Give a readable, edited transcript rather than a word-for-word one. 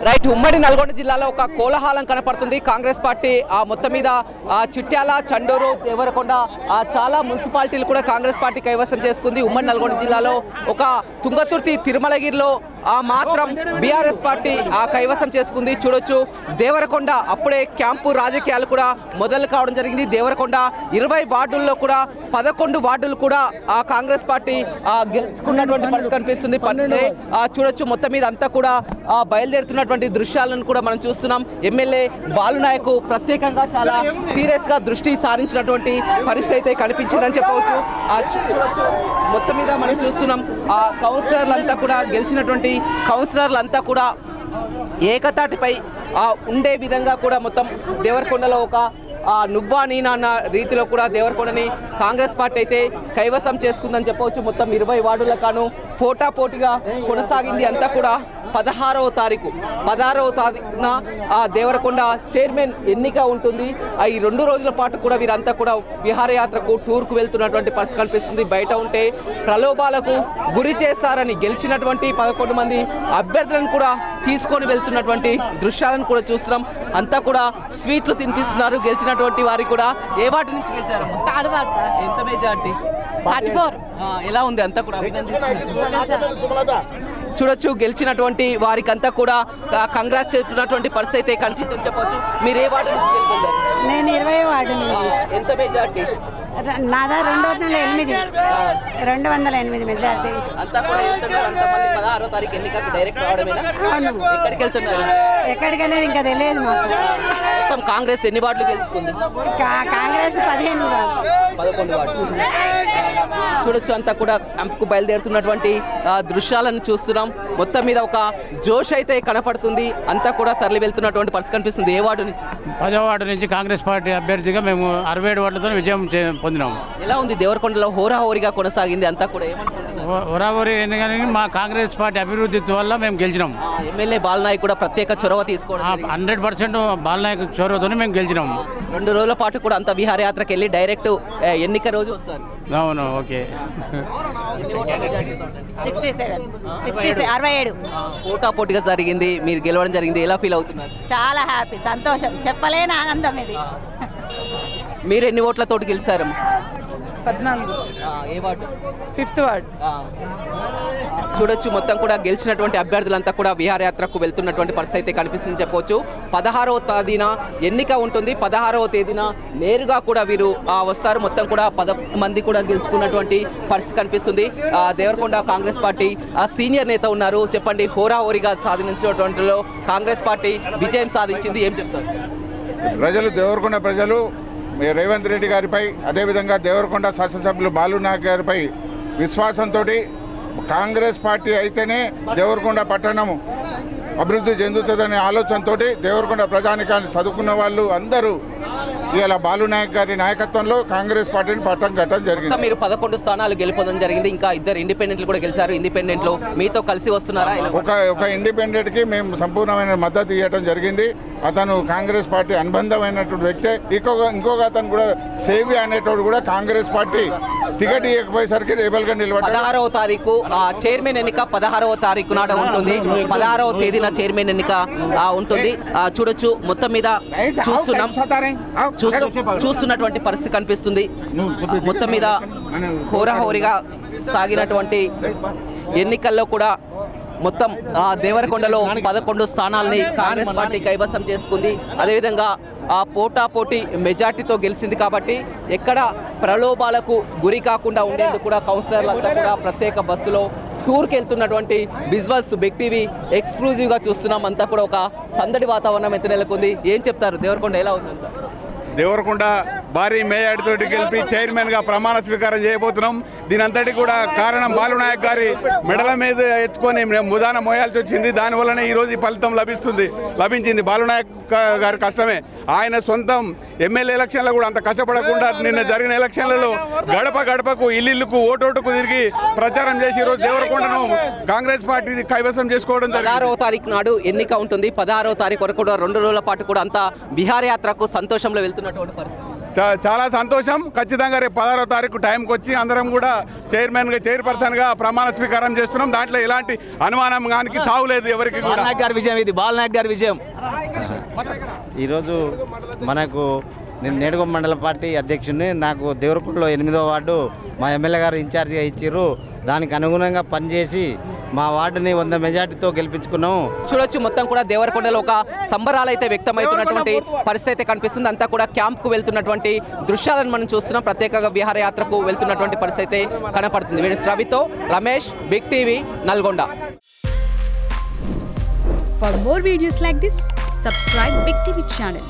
Right ఉమ్మడి నల్గొండ జిల్లాలో ఒక కోలాహలం కనపడుతుంది. కాంగ్రెస్ పార్టీ మొత్తం మీద చిట్యాల, చండూరు, దేవరకొండ చాలా మున్సిపాలిటీలు కూడా కాంగ్రెస్ పార్టీ కైవసం చేసుకుంది. ఉమ్మడి నల్గొండ జిల్లాలో ఒక తుంగతుర్తి, తిరుమలగిరిలో మాత్రం బీఆర్ఎస్ పార్టీ కైవసం చేసుకుంది. చూడొచ్చు దేవరకొండ అప్పుడే క్యాంపు రాజకీయాలు కూడా మొదలు కావడం జరిగింది. దేవరకొండ 20 వార్డుల్లో కూడా 11 వార్డులు కూడా కాంగ్రెస్ పార్టీ గెలుచుకున్నటువంటి పరిస్థితి కనిపిస్తుంది. చూడొచ్చు మొత్తం మీద అంతా కూడా బయలుదేరుతున్నటువంటి దృశ్యాలను కూడా మనం చూస్తున్నాం. ఎమ్మెల్యే బాలునాయక్ ప్రత్యేకంగా చాలా సీరియస్ గా దృష్టి సారించినటువంటి పరిస్థితి అయితే కనిపించిందని చెప్పవచ్చు. చూడొచ్చు మొత్తం మీద మనం చూస్తున్నాం కౌన్సిలర్లంతా కూడా గెలిచినటువంటి కౌన్సిలర్లంతా కూడా ఏకతాటిపై ఉండే విధంగా కూడా మొత్తం దేవరకొండలో ఒక నువ్వా నీనా అన్న రీతిలో కూడా దేవరకొండని కాంగ్రెస్ పార్టీ అయితే కైవసం చేసుకుందని చెప్పవచ్చు. మొత్తం 20 వార్డుల కాను పోటాపోటీగా కొనసాగింది. అంతా కూడా 16వ తారీఖున దేవరకొండ చైర్మన్ ఎన్నిక ఉంటుంది. ఈ 2 రోజుల పాటు కూడా వీరంతా కూడా విహారయాత్రకు టూర్కు వెళ్తున్నటువంటి పరిస్థితి కనిపిస్తుంది. బయట ఉంటే ప్రలోభాలకు గురి చేస్తారని గెలిచినటువంటి 11 మంది అభ్యర్థులను కూడా తీసుకొని వెళ్తున్నటువంటి దృశ్యాలను కూడా చూస్తున్నాం. అంతా కూడా స్వీట్లు తినిపిస్తున్నారు గెలిచినటువంటి వారికి కూడా. ఏ వాటి నుంచి గెలిచారు? ఎంత మెజార్టీ? 44. ఎలా ఉంది? అంతా కూడా చూడొచ్చు గెలిచినటువంటి వారికంతా కూడా కంగ్రాట్స్ చెప్తున్నటువంటి పరిస్థితి అయితే కనిపిస్తుందని చెప్పవచ్చు. మీరు ఏ వార్డు నుంచి గెలుపొందారు? నేను 20 వార్డు. ఎంత మెజార్టీ? నాదా 208 మెజార్టీ. అంతా కూడా 16వ తారీఖు ఎన్నికకు డైరెక్ట్ రావడమేనా? ఎక్కడికి వెళ్తున్నారు? ఎక్కడికనేది ఇంకా తెలియదు మాకు. మొత్తం కాంగ్రెస్ ఎన్ని వార్డులు గెలుచుకుంది? కాంగ్రెస్ 11 వార్డులు. చూడొచ్చు అంతా కూడా క్యాంప్కు బయలుదేరుతున్నటువంటి దృశ్యాలను చూస్తున్నాం. మొత్తం మీద ఒక జోష్ అయితే కనపడుతుంది. అంతా కూడా తరలి వెళ్తున్నటువంటి పరిస్థితి కనిపిస్తుంది. ఏ వార్డు నుంచి? 10వ వార్డు నుంచి కాంగ్రెస్ పార్టీ అభ్యర్థిగా మేము 67 వార్డులతో విజయం పొందినాము. ఎలా ఉంది? దేవరకొండలో హోరాహోరీగా కొనసాగింది. అంతా కూడా ఏమనుకుంటున్నారు? హోరాహోరీ ఎందుకని మా కాంగ్రెస్ పార్టీ అభివృద్ధి వల్ల మేము గెలిచినాం. ఎమ్మెల్యే బాలనాయక్ కూడా ప్రత్యేక చొరవ తీసుకోవడం 100% బాలనాయక్ చొరవతో మేము గెలిచినాం. 2 రోజుల పాటు కూడా అంత విహారయాత్రకు వెళ్ళి డైరెక్ట్ ఎన్నిక రోజు వస్తారు. అవును. ఓకే. 67 పోటాపోటీగా జరిగింది. మీరు గెలవడం జరిగింది. ఎలా ఫీల్ అవుతున్నారు? చాలా హ్యాపీ, సంతోషం, చెప్పలేని ఆనందం ఇది. మీరు ఎన్ని ఓట్లతోటి గెలిచారు? 14. ఏ వార్డు? 5th ward. చూడొచ్చు మొత్తం కూడా గెలిచినటువంటి అభ్యర్థులంతా కూడా విహారయాత్రకు వెళ్తున్నటువంటి పరిస్థితి అయితే కనిపిస్తుందని చెప్పవచ్చు. 16వ తేదీన ఎన్నిక ఉంటుంది. 16వ తేదీన నేరుగా కూడా వీరు వస్తారు. మొత్తం కూడా 10 మంది కూడా గెలుచుకున్నటువంటి పరిస్థితి కనిపిస్తుంది. దేవరకొండ కాంగ్రెస్ పార్టీ సీనియర్ నేత ఉన్నారు. చెప్పండి, హోరాహోరీగా సాధించినటువంటిలో కాంగ్రెస్ పార్టీ విజయం సాధించింది, ఏం చెప్తారు? దేవరకొండ ప్రజలు రేవంత్ రెడ్డి గారిపై, అదేవిధంగా దేవరకొండ శాసనసభ్యులు బాలునాయక్ గారిపై విశ్వాసంతో కాంగ్రెస్ పార్టీ అయితేనే దేవరకొండ పట్టణము అభివృద్ధి చెందుతుందనే ఆలోచనతో దేవరకొండ ప్రజానికాన్ని చదువుకున్న వాళ్ళు అందరూ ఇలా బాలునాయక్ గారి నాయకత్వంలో కాంగ్రెస్ పార్టీని పట్టం కట్టడం జరిగింది. మీరు 11 స్థానాలు గెలుపొందడం జరిగింది. ఇంకా 2 ఇండిపెండెంట్లు కూడా గెలిచారు. ఇండిపెండెంట్లో మీతో కలిసి వస్తున్నారా? ఒక ఇండిపెండెంట్కి మేము సంపూర్ణమైన మద్దతు ఇవ్వడం జరిగింది. అతను కాంగ్రెస్ పార్టీ అనుబంధమైనటువంటి వ్యక్తే. ఇంకొక అతను కూడా సేవి అనేటోడు కూడా కాంగ్రెస్ పార్టీ టికెట్ ఇవ్వకపోయేసరికి రేబల్గా నిలబడ్డాడు. 16వ తారీఖు చైర్మన్ ఎన్నిక 16వ తారీఖు నాట ఉంటుంది. 16వ తేదీన చైర్మన్ ఎన్నిక ఉంటుంది. చూడొచ్చు మొత్తం మీద చూస్తున్నటువంటి పరిస్థితి కనిపిస్తుంది. మొత్తం మీద హోరాహోరీగా సాగినటువంటి ఎన్నికల్లో కూడా మొత్తం దేవరకొండలో 11 స్థానాలని కాంగ్రెస్ పార్టీ కైవసం చేసుకుంది. అదేవిధంగా పోటాపోటీ మెజార్టీతో గెలిచింది. కాబట్టి ఎక్కడ ప్రలోభాలకు గురి కాకుండా ఉండేందుకు కూడా కౌన్సిలర్లంతా కూడా ప్రత్యేక బస్సులో టూర్కి వెళ్తున్నటువంటి విజువల్స్ బిగ్ టీవీ ఎక్స్క్లూజివ్గా చూస్తున్నాం. అంతా కూడా ఒక సందడి వాతావరణం అయితే నెలకొంది. ఏం చెప్తారు? దేవరకొండ ఎలా ఉంది? దేవరకొండ భారీ మేయర్తోటి గెలిపి చైర్మన్గా ప్రమాణ స్వీకారం చేయబోతున్నాం. దీనంతటి కూడా కారణం బాలునాయక్ గారి మెడల మీద ఎత్తుకొని ముదాన మోయాల్సి వచ్చింది. దానివల్లనే ఈరోజు ఈ ఫలితం లభించింది. బాలునాయక్ గారి కష్టమే. ఆయన సొంతం ఎమ్మెల్యే ఎలక్షన్లో కూడా అంత కష్టపడకుండా నిన్న జరిగిన ఎలక్షన్లలో గడప గడపకు ఇల్లుకు ఓటోటుకు తిరిగి ప్రచారం చేసి ఈరోజు దేవరకొండను కాంగ్రెస్ పార్టీని కైవసం చేసుకోవడం. 16వ తారీఖు నాడు ఎన్నిక ఉంటుంది. 16వ తారీఖు వరకు కూడా 2 రోజుల పాటు కూడా అంతా విహారయాత్రకు సంతోషంలో వెళ్తున్నటువంటి పరిస్థితి. చాలా సంతోషం. ఖచ్చితంగా రేపు 16వ తారీఖు టైంకి వచ్చి అందరం కూడా చైర్పర్సన్గా ప్రమాణ స్వీకారం చేస్తున్నాం. దాంట్లో ఎలాంటి అనుమానం కానీ తావులేదు ఎవరికి కూడా. బాలనాయక్ గారి విజయం, ఇది బాలనాయక్ గారి విజయం. ఈరోజు మనకు నేను నేడుగొమ్మ మండల పార్టీ అధ్యక్షుడిని. నాకు దేవరకొండలో 8వ వార్డు మా ఎమ్మెల్యే గారు ఇన్ఛార్జిగా ఇచ్చారు. దానికి అనుగుణంగా పనిచేసి మా వార్డుని 100 మెజార్టీతో గెలిపించుకున్నాము. చూడొచ్చు మొత్తం కూడా దేవరకొండలో ఒక సంబరాలు అయితే వ్యక్తమవుతున్నటువంటి పరిస్థితి అయితే కనిపిస్తుంది. అంతా కూడా క్యాంప్కు వెళ్తున్నటువంటి దృశ్యాలను మనం చూస్తున్నాం. ప్రత్యేకంగా విహారయాత్రకు వెళ్తున్నటువంటి పరిస్థితి అయితే కనపడుతుంది. వీడి రవితో Ramesh, big TV, Nalgonda. For more videos like this, subscribe Big TV channel.